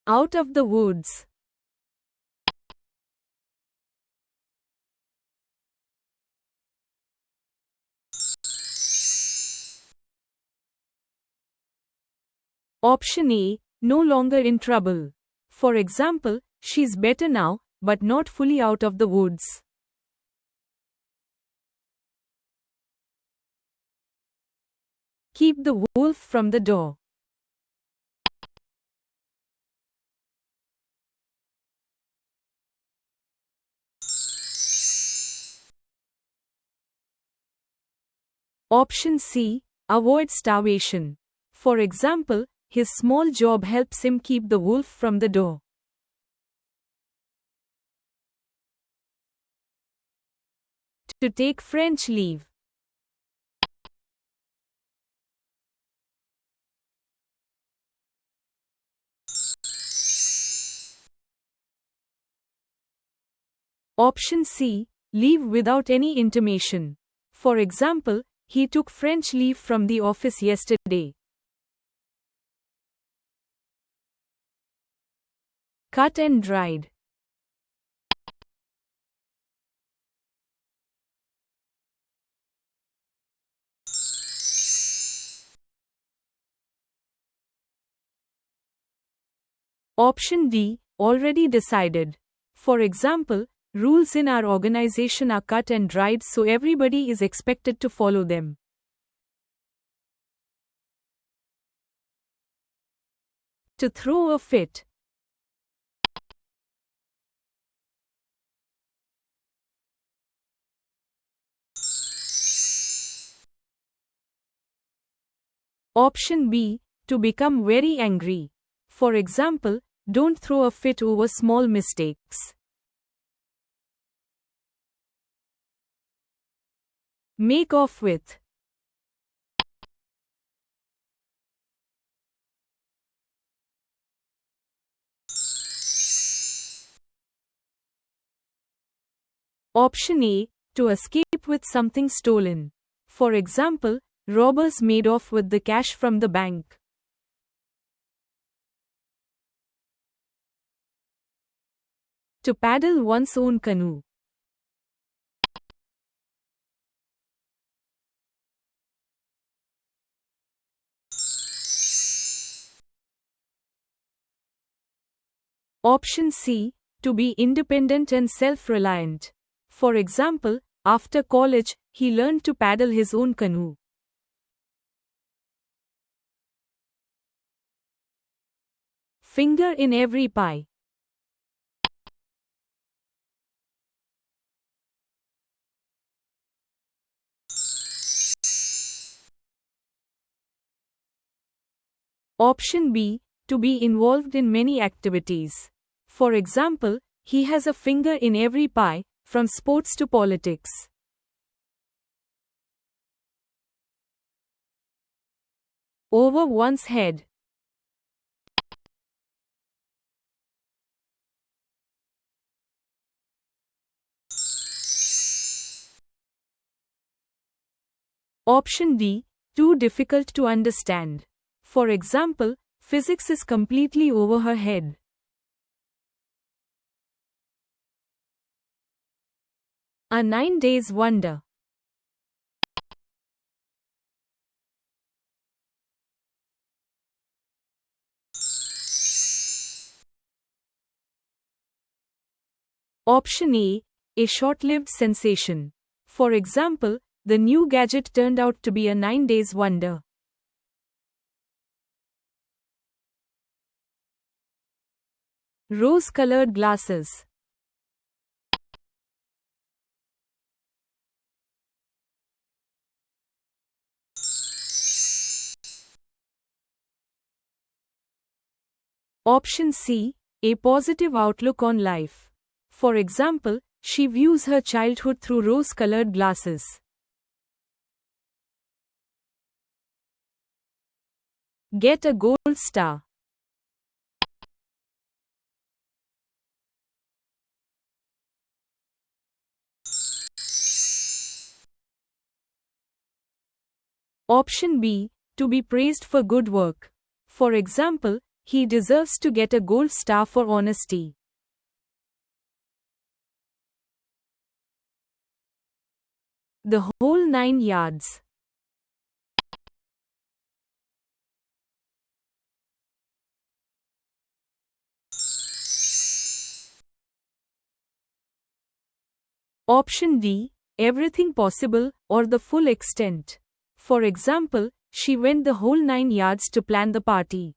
Out of the woods. Option A, no longer in trouble. For example, she's better now, but not fully out of the woods. Keep the wolf from the door. Option C, avoid starvation. For example, his small job helps him keep the wolf from the door. To take French leave. Option C, leave without any intimation. For example, he took French leave from the office yesterday. Cut and dried. Option D, already decided. For example, rules in our organization are cut and dried, so everybody is expected to follow them. To throw a fit. Option B, to become very angry. For example, don't throw a fit over small mistakes. Make off with. Option A, to escape with something stolen. For example, robbers made off with the cash from the bank. To paddle one's own canoe. Option C, to be independent and self-reliant. For example, after college, he learned to paddle his own canoe. Finger in every pie. Option B, to be involved in many activities. For example, he has a finger in every pie, from sports to politics. Over one's head. Option D, too difficult to understand. For example, physics is completely over her head. A 9 days wonder. Option A, a short-lived sensation. For example, the new gadget turned out to be a 9 days wonder. Rose-colored glasses. Option C, a positive outlook on life. For example, she views her childhood through rose-colored glasses. Get a gold star. Option B, to be praised for good work. For example, He deserves to get a gold star for honesty. The whole 9 yards. Option D, everything possible, or the full extent. For example, she went the whole 9 yards to plan the party.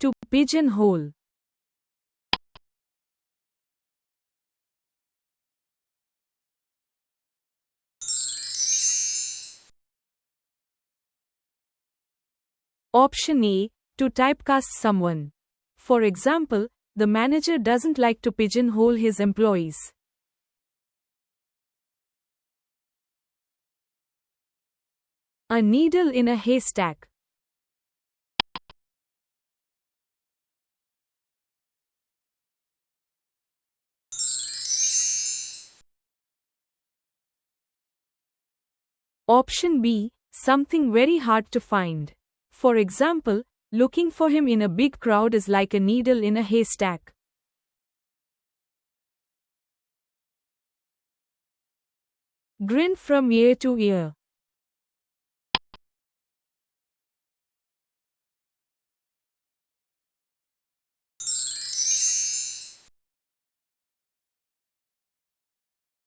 To pigeonhole. Option A, to typecast someone. For example, the manager doesn't like to pigeonhole his employees. A needle in a haystack. Option B, something very hard to find. For example, looking for him in a big crowd is like a needle in a haystack. Grin from ear to ear.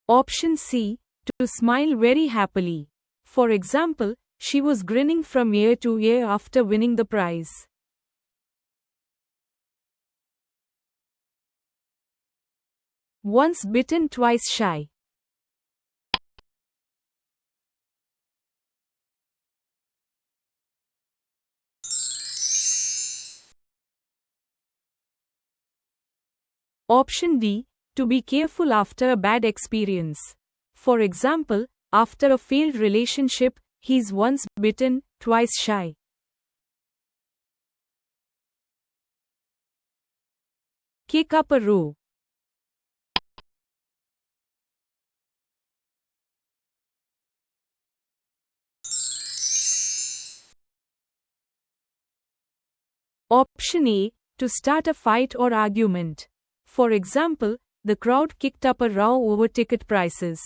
Option C, to smile very happily. For example, she was grinning from ear to ear after winning the prize. Once bitten, twice shy. Option D, to be careful after a bad experience. For example, after a failed relationship, he's once bitten, twice shy. Kick up a row. Option A, to start a fight or argument. For example, the crowd kicked up a row over ticket prices.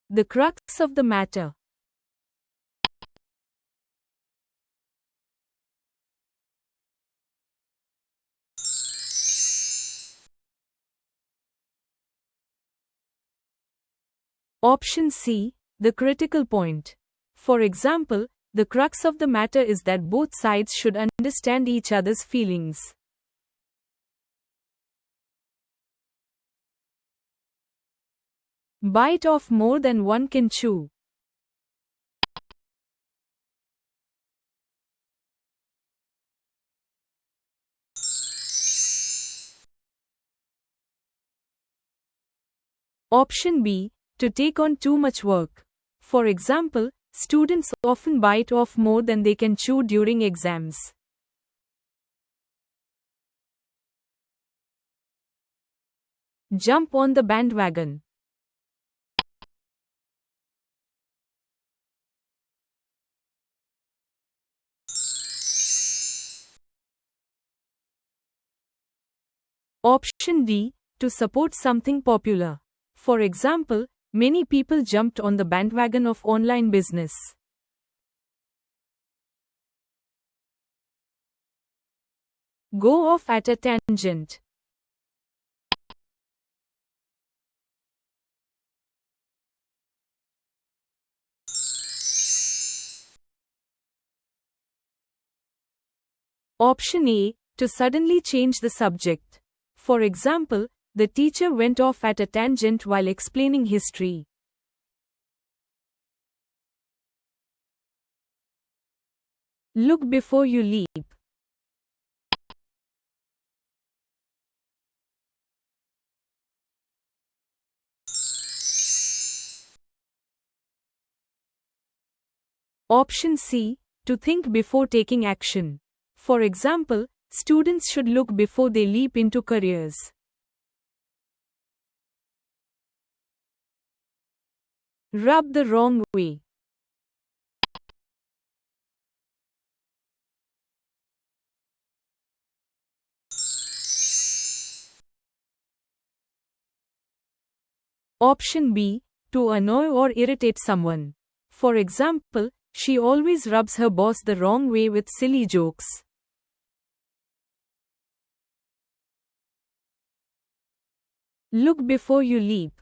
The crux of the matter. Option C, the critical point. For example, the crux of the matter is that both sides should understand each other's feelings. Bite off more than one can chew. Option B, to take on too much work. For example, students often bite off more than they can chew during exams. Jump on the bandwagon. Option D, to support something popular. For example, many people jumped on the bandwagon of online business. Go off at a tangent. Option A, to suddenly change the subject. For example, the teacher went off at a tangent while explaining history. Look before you leap. Option C, to think before taking action. For example, students should look before they leap into careers. Rub the wrong way. Option B. To annoy or irritate someone. For example, she always rubs her boss the wrong way with silly jokes. Look before you leap.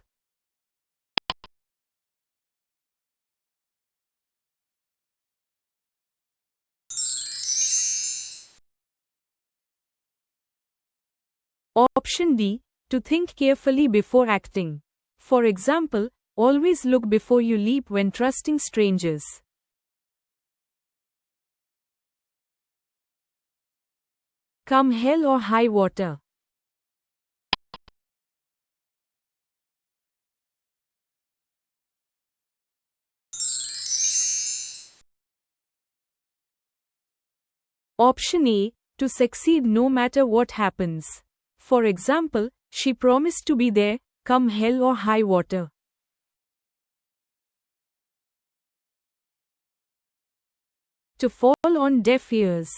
Option D. To think carefully before acting. For example, always look before you leap when trusting strangers. Come hell or high water. Option A. To succeed no matter what happens. For example, she promised to be there, come hell or high water. To fall on deaf ears.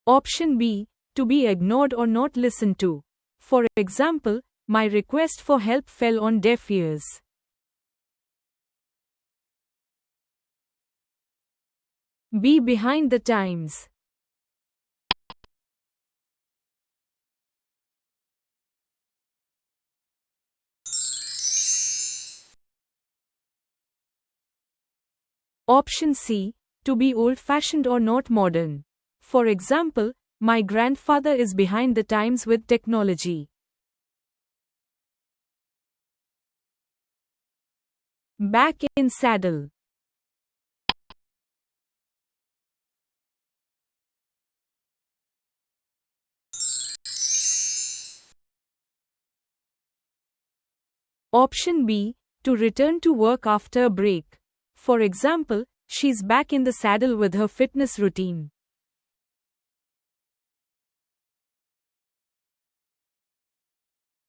Option B. To be ignored or not listened to. For example, my request for help fell on deaf ears. Be behind the times. Option C. To be old-fashioned or not modern. For example, my grandfather is behind the times with technology. Back in saddle. Option B. To return to work after a break. For example, she's back in the saddle with her fitness routine.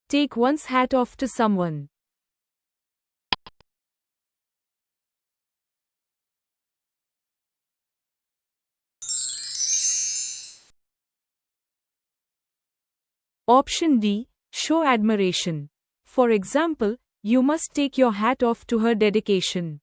Take one's hat off to someone. Option D. Show admiration. For example, you must take your hat off to her dedication.